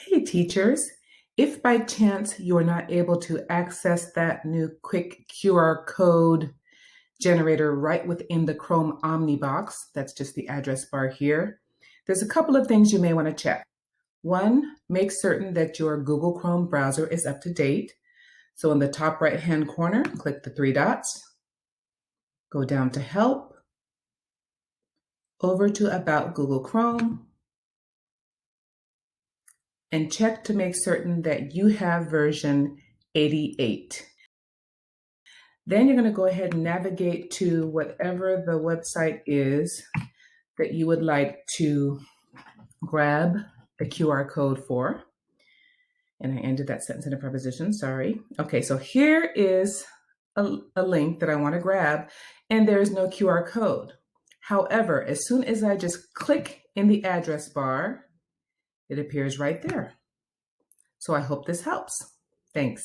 Hey teachers, if by chance you're not able to access that new quick QR code generator right within the Chrome Omnibox, that's just the address bar here, there's a couple of things you may want to check. One, make certain that your Google Chrome browser is up to date. So in the top right-hand corner, click the three dots, go down to Help, over to About Google Chrome, and check to make certain that you have version 88. Then you're going to go ahead and navigate to whatever the website is that you would like to grab a QR code for. And I ended that sentence in a preposition, sorry. Okay, so here is a link that I want to grab, and there is no QR code. However, as soon as I just click in the address bar, it appears right there. So I hope this helps. Thanks.